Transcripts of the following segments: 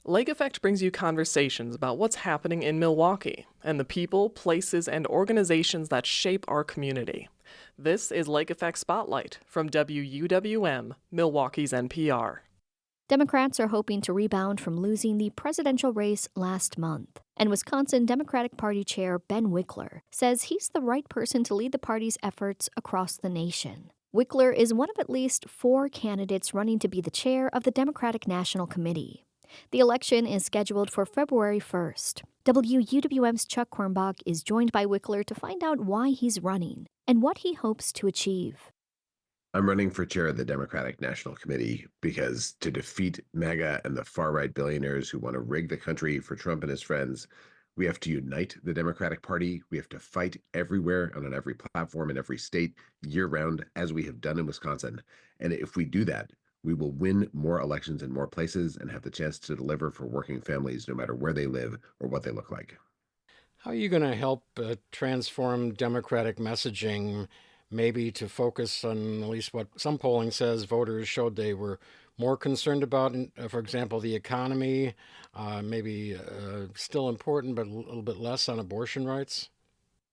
Lake Effect brings you conversations about what's happening in Milwaukee and the people, places, and organizations that shape our community. This is Lake Effect Spotlight from WUWM, Milwaukee's NPR. Democrats are hoping to rebound from losing the presidential race last month. And Wisconsin Democratic Party Chair Ben Wickler says he's the right person to lead the party's efforts across the nation. Wickler is one of at least 4 candidates running to be the chair of the Democratic National Committee. The election is scheduled for February 1st. WUWM's Chuck Kornbach is joined by Wickler to find out why he's running and what he hopes to achieve. I'm running for chair of the Democratic National Committee because to defeat MAGA and the far-right billionaires who want to rig the country for Trump and his friends, we have to unite the Democratic Party. We have to fight everywhere and on every platform in every state year-round, as we have done in Wisconsin. And if we do that, we will win more elections in more places and have the chance to deliver for working families no matter where they live or what they look like. How are you going to help transform Democratic messaging, maybe to focus on at least what some polling says voters showed they were more concerned about, for example, the economy, maybe still important, but a little bit less on abortion rights?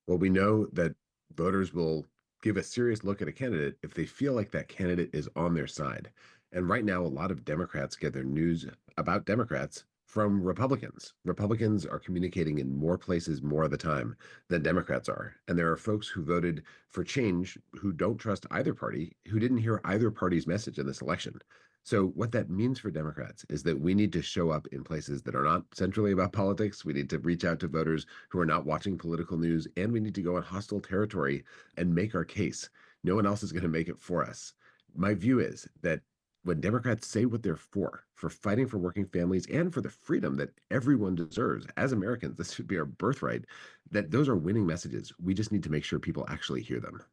Well, we know that voters will give a serious look at a candidate if they feel like that candidate is on their side. And right now, a lot of Democrats get their news about Democrats from Republicans. Republicans are communicating in more places more of the time than Democrats are. And there are folks who voted for change who don't trust either party, who didn't hear either party's message in this election. So what that means for Democrats is that we need to show up in places that are not centrally about politics. We need to reach out to voters who are not watching political news, and we need to go on hostile territory and make our case. No one else is going to make it for us. My view is that when Democrats say what they're for fighting for working families and for the freedom that everyone deserves as Americans, this should be our birthright, that those are winning messages. We just need to make sure people actually hear them.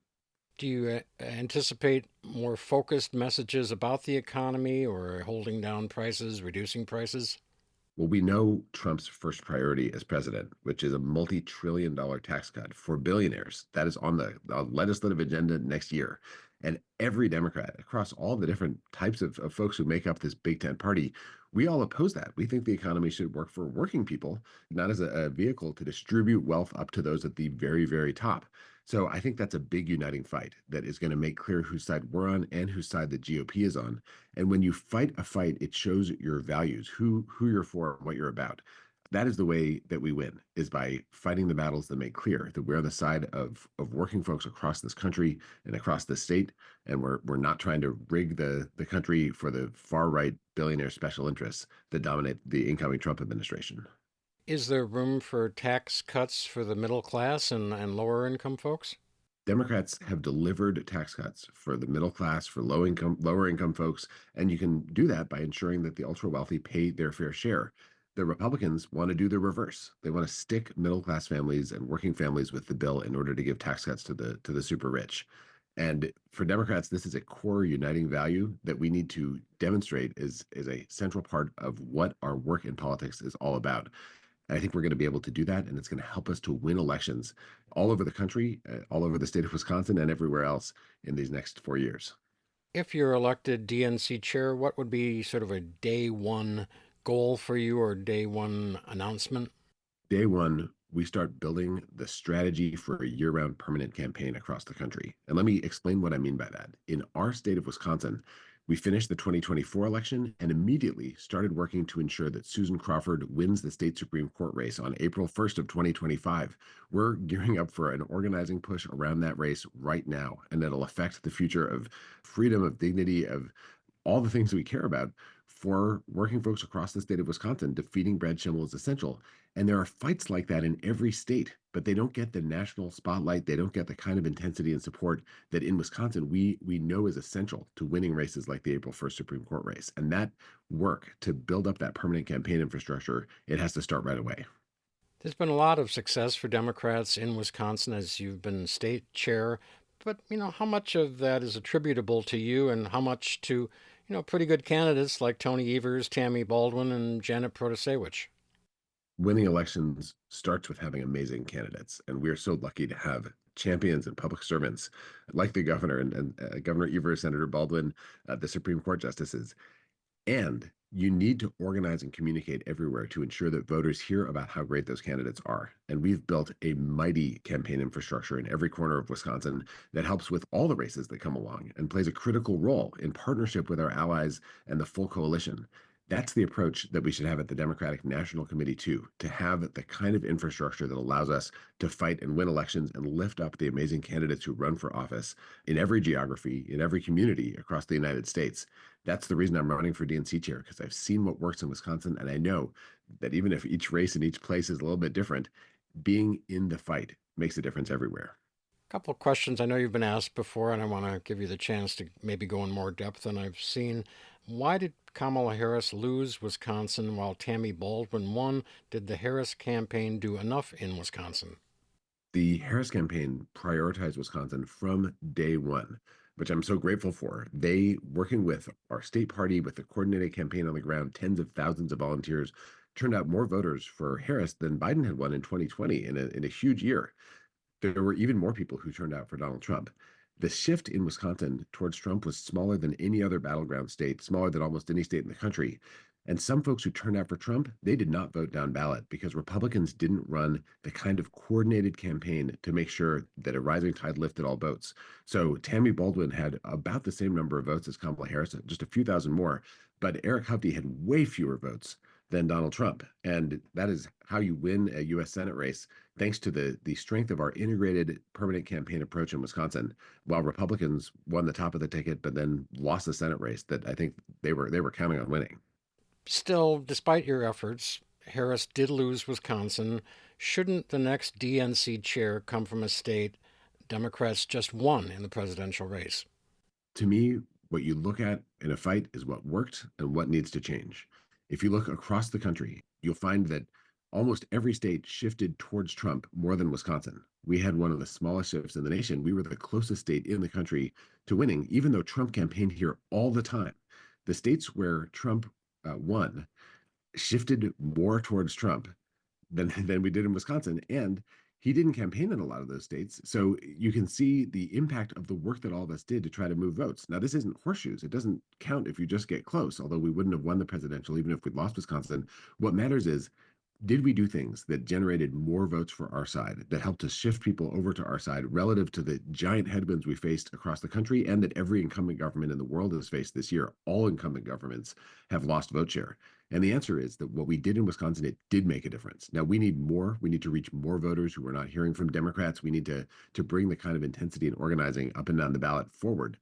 Do you anticipate more focused messages about the economy or holding down prices, reducing prices? Well, we know Trump's first priority as president, which is a multi-trillion-dollar tax cut for billionaires. That is on the legislative agenda next year. And every Democrat across all the different types of folks who make up this Big Tent party, we all oppose that. We think the economy should work for working people, not as a vehicle to distribute wealth up to those at the very, very top. So I think that's a big uniting fight that is going to make clear whose side we're on and whose side the GOP is on. And when you fight a fight, it shows your values, who you're for, and what you're about. That is the way that we win, is by fighting the battles that make clear that we're on the side of working folks across this country and across the state, and we're not trying to rig the country for the far right billionaire special interests that dominate the incoming Trump administration. Is there room for tax cuts for the middle class and lower income folks? Democrats have delivered tax cuts for the middle class, for lower income folks, and you can do that by ensuring that the ultra wealthy pay their fair share. The Republicans want to do the reverse. They want to stick middle class families and working families with the bill in order to give tax cuts to the super rich. And for Democrats, this is a core uniting value that we need to demonstrate is a central part of what our work in politics is all about. And I think we're going to be able to do that, and it's going to help us to win elections all over the country, all over the state of Wisconsin, and everywhere else in these next 4 years. If you're elected DNC chair, what would be sort of a day one goal for you or day one announcement? Day one, we start building the strategy for a year-round permanent campaign across the country. And let me explain what I mean by that. In our state of Wisconsin, we finished the 2024 election and immediately started working to ensure that Susan Crawford wins the state Supreme Court race on April 1st of 2025. We're gearing up for an organizing push around that race right now, and that'll affect the future of freedom, of dignity, of all the things we care about for working folks across the state of Wisconsin. Defeating Brad Schimmel is essential. And there are fights like that in every state, but they don't get the national spotlight. They don't get the kind of intensity and support that in Wisconsin we know is essential to winning races like the April 1st Supreme Court race. And that work to build up that permanent campaign infrastructure, it has to start right away. There's been a lot of success for Democrats in Wisconsin as you've been state chair, but how much of that is attributable to you and how much to, pretty good candidates like Tony Evers, Tammy Baldwin, and Janet Protasewicz? Winning elections starts with having amazing candidates, and we're so lucky to have champions and public servants like the governor and Governor Evers, Senator Baldwin, the Supreme Court justices. And You need to organize and communicate everywhere to ensure that voters hear about how great those candidates are. And we've built a mighty campaign infrastructure in every corner of Wisconsin that helps with all the races that come along and plays a critical role in partnership with our allies and the full coalition. That's the approach that we should have at the Democratic National Committee, too, to have the kind of infrastructure that allows us to fight and win elections and lift up the amazing candidates who run for office in every geography, in every community across the United States. That's the reason I'm running for DNC chair, because I've seen what works in Wisconsin. And I know that even if each race in each place is a little bit different, being in the fight makes a difference everywhere. A couple of questions I know you've been asked before, and I want to give you the chance to maybe go in more depth than I've seen. Why did Kamala Harris lose Wisconsin while Tammy Baldwin won? Did the Harris campaign do enough in Wisconsin? The Harris campaign prioritized Wisconsin from day one, which I'm so grateful for. They, working with our state party, with the coordinated campaign on the ground, tens of thousands of volunteers, turned out more voters for Harris than Biden had won in 2020 in a huge year. There were even more people who turned out for Donald Trump. The shift in Wisconsin towards Trump was smaller than any other battleground state, smaller than almost any state in the country. And some folks who turned out for Trump, they did not vote down ballot because Republicans didn't run the kind of coordinated campaign to make sure that a rising tide lifted all boats. So Tammy Baldwin had about the same number of votes as Kamala Harris, just a few thousand more, but Eric Hovde had way fewer votes than Donald Trump. And that is how you win a U.S. Senate race, thanks to the strength of our integrated permanent campaign approach in Wisconsin. While Republicans won the top of the ticket, but then lost the Senate race that I think they were counting on winning. Still, despite your efforts, Harris did lose Wisconsin. Shouldn't the next DNC chair come from a state Democrats just won in the presidential race? To me, what you look at in a fight is what worked and what needs to change. If you look across the country, you'll find that almost every state shifted towards Trump more than Wisconsin. We had one of the smallest shifts in the nation. We were the closest state in the country to winning, even though Trump campaigned here all the time. The states where Trump won shifted more towards Trump than we did in Wisconsin. And he didn't campaign in a lot of those states. So you can see the impact of the work that all of us did to try to move votes. Now, this isn't horseshoes. It doesn't count if you just get close, although we wouldn't have won the presidential even if we'd lost Wisconsin. What matters is, did we do things that generated more votes for our side, that helped to shift people over to our side relative to the giant headwinds we faced across the country and that every incumbent government in the world has faced this year? All incumbent governments have lost vote share. And the answer is that what we did in Wisconsin, it did make a difference. Now we need more. We need to reach more voters who are not hearing from Democrats. We need to bring the kind of intensity and organizing up and down the ballot forward.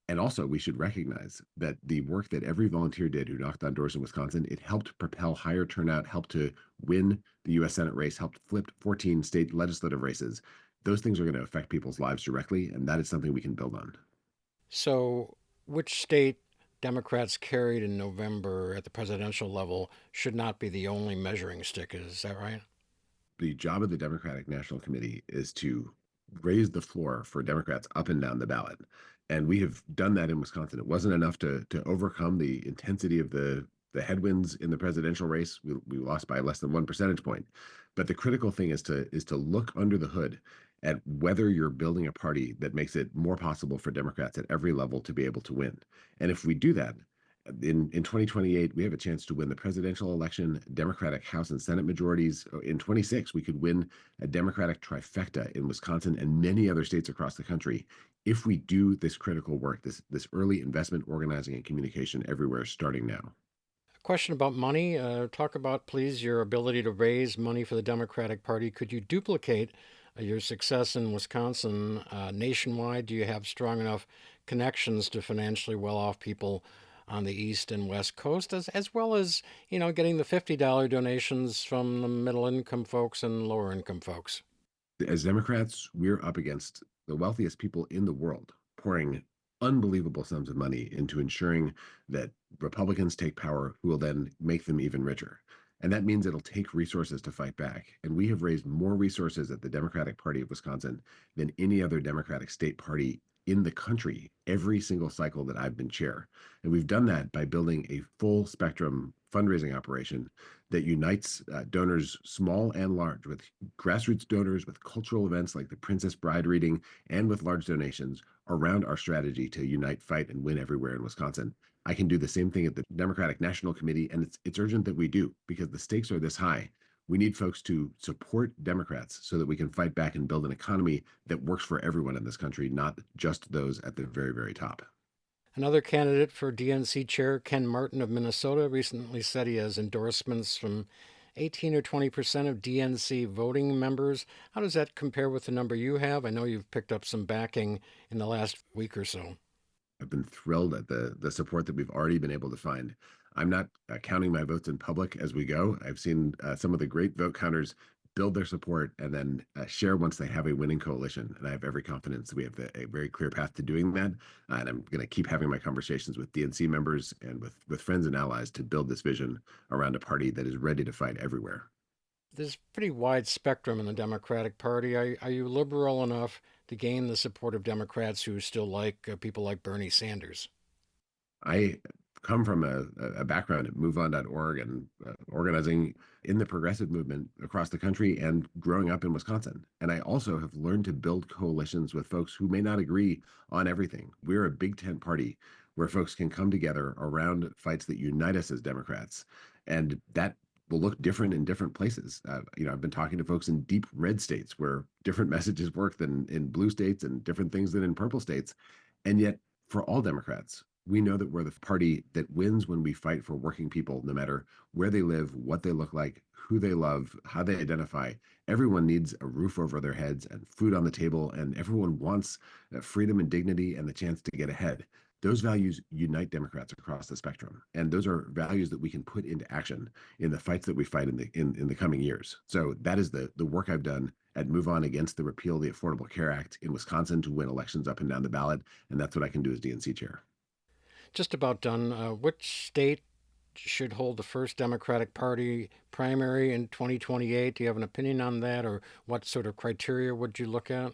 And also, we should recognize that the work that every volunteer did who knocked on doors in Wisconsin, it helped propel higher turnout, helped to win the U.S. Senate race, helped flip 14 state legislative races. Those things are going to affect people's lives directly, and that is something we can build on. So, which state Democrats carried in November at the presidential level should not be the only measuring stick. Is that right? The job of the Democratic National Committee is to raise the floor for Democrats up and down the ballot. And we have done that in Wisconsin. It wasn't enough to overcome the intensity of the headwinds in the presidential race. We lost by less than 1 percentage point. But the critical thing is to look under the hood at whether you're building a party that makes it more possible for Democrats at every level to be able to win. And if we do that, in 2028, we have a chance to win the presidential election, Democratic House and Senate majorities. In 26, we could win a Democratic trifecta in Wisconsin and many other states across the country if we do this critical work, this early investment, organizing, and communication everywhere starting now. A question about money. Talk about, please, your ability to raise money for the Democratic Party. Could you duplicate your success in Wisconsin nationwide? Do you have strong enough connections to financially well off people on the East and West Coast, as well as, getting the $50 donations from the middle income folks and lower income folks? As Democrats, we're up against the wealthiest people in the world, pouring unbelievable sums of money into ensuring that Republicans take power, who will then make them even richer. And that means it'll take resources to fight back. And we have raised more resources at the Democratic Party of Wisconsin than any other Democratic state party in the country every single cycle that I've been chair. And we've done that by building a full spectrum fundraising operation that unites donors small and large, with grassroots donors, with cultural events like the Princess Bride reading, and with large donations around our strategy to unite, fight, and win everywhere in Wisconsin. I can do the same thing at the Democratic National Committee, and it's urgent that we do because the stakes are this high. We need folks to support Democrats so that we can fight back and build an economy that works for everyone in this country, not just those at the very, very top. Another candidate for DNC chair, Ken Martin of Minnesota, recently said he has endorsements from 18 or 20% of DNC voting members. How does that compare with the number you have? I know you've picked up some backing in the last week or so. I've been thrilled at the support that we've already been able to find. I'm not counting my votes in public as we go. I've seen some of the great vote counters build their support and then share once they have a winning coalition. And I have every confidence that we have a very clear path to doing that. And I'm going to keep having my conversations with DNC members and with friends and allies to build this vision around a party that is ready to fight everywhere. There's a pretty wide spectrum in the Democratic Party. Are you liberal enough to gain the support of Democrats who still like people like Bernie Sanders? I come from a background at MoveOn.org and organizing in the progressive movement across the country and growing up in Wisconsin. And I also have learned to build coalitions with folks who may not agree on everything. We're a big tent party where folks can come together around fights that unite us as Democrats. And that will look different in different places. I've been talking to folks in deep red states where different messages work than in blue states and different things than in purple states. And yet, for all Democrats, we know that we're the party that wins when we fight for working people, no matter where they live, what they look like, who they love, how they identify. Everyone needs a roof over their heads and food on the table, and everyone wants freedom and dignity and the chance to get ahead. Those values unite Democrats across the spectrum, and those are values that we can put into action in the fights that we fight in the coming years. So that is the work I've done at Move On against the repeal of the Affordable Care Act in Wisconsin to win elections up and down the ballot, and that's what I can do as DNC chair. Just about done. Which state should hold the first Democratic Party primary in 2028? Do you have an opinion on that, or what sort of criteria would you look at?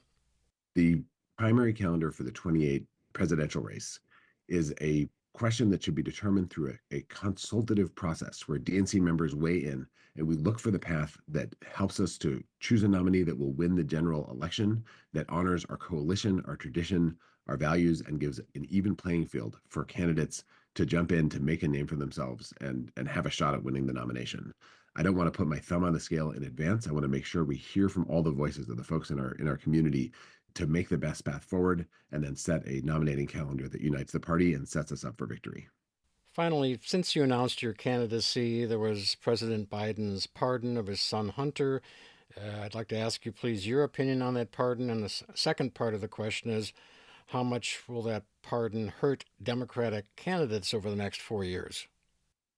The primary calendar for the 28 presidential race is a question that should be determined through a consultative process where DNC members weigh in and we look for the path that helps us to choose a nominee that will win the general election, that honors our coalition, our tradition, our values, and gives an even playing field for candidates to jump in to make a name for themselves and have a shot at winning the nomination. I don't want to put my thumb on the scale in advance. I want to make sure we hear from all the voices of the folks in our community to make the best path forward and then set a nominating calendar that unites the party and sets us up for victory. Finally, since you announced your candidacy, there was President Biden's pardon of his son Hunter. I'd like to ask you, please, your opinion on that pardon. And the second part of the question is, how much will that pardon hurt Democratic candidates over the next 4 years?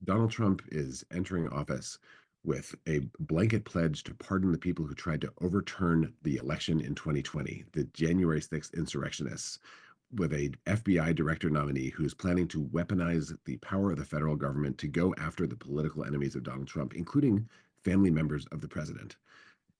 Donald Trump is entering office with a blanket pledge to pardon the people who tried to overturn the election in 2020, the January 6th insurrectionists, with a FBI director nominee who is planning to weaponize the power of the federal government to go after the political enemies of Donald Trump, including family members of the president.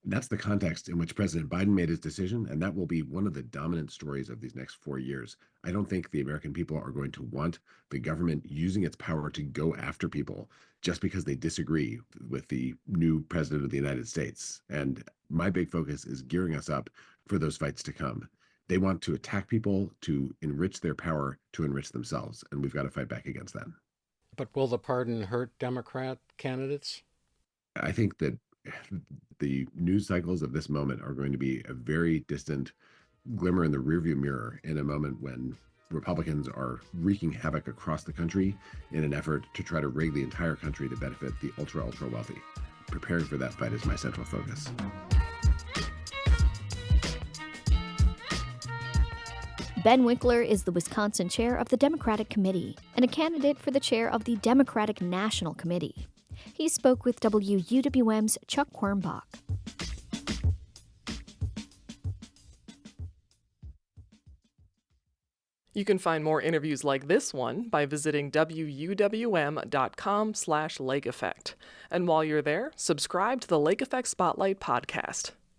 That's the context in which President Biden made his decision, and that will be one of the dominant stories of these next 4 years. I don't think the American people are going to want the government using its power to go after people just because they disagree with the new president of the United States. And my big focus is gearing us up for those fights to come. They want to attack people to enrich their power, to enrich themselves, and we've got to fight back against that. But will the pardon hurt Democrat candidates? I think that the news cycles of this moment are going to be a very distant glimmer in the rearview mirror in a moment when Republicans are wreaking havoc across the country in an effort to try to rig the entire country to benefit the ultra wealthy. Preparing for that fight is my central focus. Ben Winkler is the Wisconsin chair of the Democratic Committee and a candidate for the chair of the Democratic National Committee. He spoke with WUWM's Chuck Quirmbach. You can find more interviews like this one by visiting wuwm.com/Lake Effect. And while you're there, subscribe to the Lake Effect Spotlight podcast.